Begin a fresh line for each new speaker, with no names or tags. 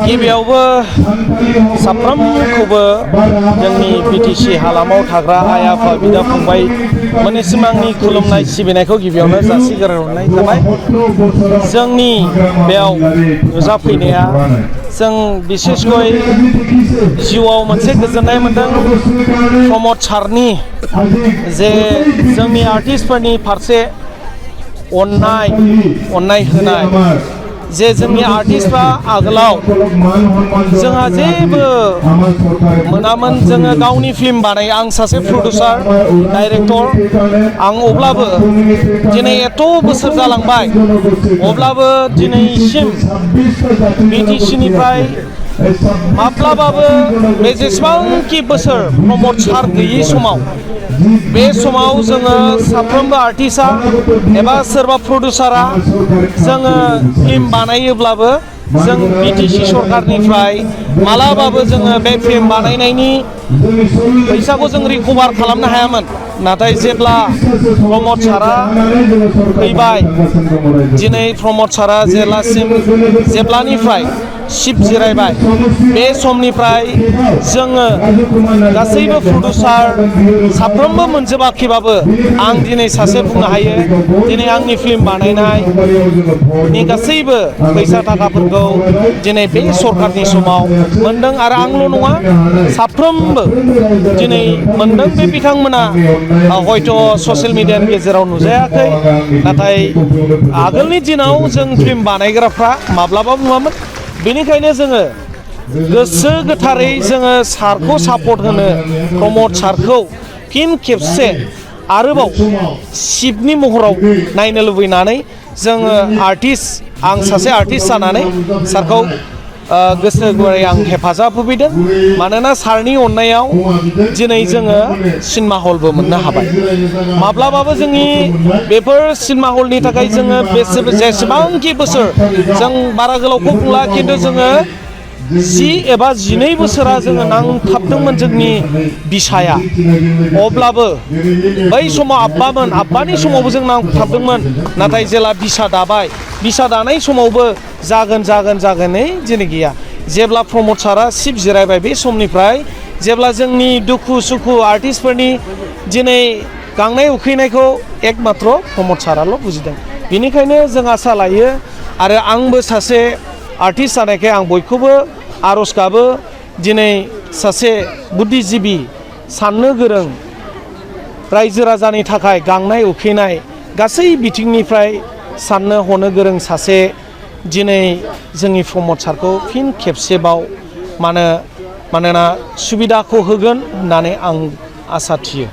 गिबियावबो साफ्रोमखौबो जोंनि बिटिसि हालामाव थाग्रा आइ आफा बिदा फंबाय मोननिसिम आंनि खुलुमनाय सिबिनायखौ गिबियावनो जासिग्रोनाय जाबाय। जोंनि बेयाव नुजाफैनाया जों बिसेसकय जिउआव मोनसे गोजोननाय मोनदों। प्रमद सारनि जे जोंनि आर्टिस्टफोरनि फारसे अननाय होनाय, जे जोंनि आर्टिस्टफ्रा आगोलाव जोंहा जेबो मोनामोन, जोङो गावनि फिल्म बानायो। आं सासे प्रडिउसार डाइरेक्टर, आं अब्लाबो दिनै एथ' बोसोर जालांबाय, अब्लाबो दिनैसिम बिटिसिनिफ्राय माब्लाबाबो बे जेसेबांखि बोसोर प्रमद सार गैयि समाव, बे समाव जोङो साफ्रोमबो आर्टिस्टआ एबा सोरबा प्रडिउसारा जोङो फिल्म बानायोब्लाबो जों बिटिसि सरकारनिफ्राय मालाबाबो जोङो बे फिल्म बानायनायनि फैसाखौ जों रिकभार खालामनो हायामोन। नाथाय जेब्ला प्रमद सारा फैबाय, दिनै प्रमद सारा जेब्लानिफ्राय सिट जिरायबाय, बे समनिफ्राय जोङो गासैबो प्रडिउसार साफ्रोमबो मोनजोबाखैबाबो आं दिनै सासे बुंनो हायो, दिनै आंनि फिल्म बानायनायनि गासैबो फैसा थाखाफोरखौ दिनै बे सरकारनि समाव मोनदों। आरो आंल' नङा, साफ्रोमबो दिनै मोनदों। बे बिथांमोना हयथ' ससियेल मिडियानि गेजेराव नुजायाखै, नाथाय आगोलनि दिनाव जों फिल्म बानायग्राफ्रा माब्लाबाबो नुवामोन। बेनिखायनो जोङो गोसो गोथारै जोङो सारखौ सापर्ट होनो, प्रमद सारखौ फिन खेबसे आरोबाव सिफनि महराव नायनो लुबैनानै जोङो आं सासे आर्टिस्ट जानानै सारखौ गोसो गुवारै आं हेफाजाब होफैदों। मानोना सारनि अननायाव दिनै जोङो सिनेमा हलबो मोननो हाबाय। माब्लाबाबो जोंनि बेफोर सिनेमा हलनि थाखाय जोङो जेसेबांखि बोसोर, जों बारा गोलावखौ बुंला, खिन्थु जोङो 10 एबा 12 बोसोरा जोङो नांथाबदोंमोन जोंनि बिसाया। अब्लाबो बै समाव आब्बानि समावबो जों नांथाबदोंमोन। नाथाय जेला बिसा दाबाय, बिसा दानाय समावबो जागोनै दिनै गैया। जेब्ला प्रमद सारा सिट जिरायबाय, बे समनिफ्राय जेब्ला जोंनि दुखु सुखु आर्टिस्टफोरनि दिनै गांनाय उखैनायखौ एकमात्र प्रमद साराल' बुजिदों। बेनिखायनो जों आसा लायो, आरो आंबो सासे आर्टिस्ट जानायखाय आं बयखौबो आर'ज गाबो, दिनै सासे बुद्धिजिबि, साननो गोरों, रायजो राजानि थाखाय गांनाय उखैनाय गासै बिथिंनिफ्राय साननो हनो गोरों सासे दिनै जोंनि प्रमद सारखौ फिन खेबसेबाव मानोना सुबिदाखौ होगोन होननानै आं आसा थियो।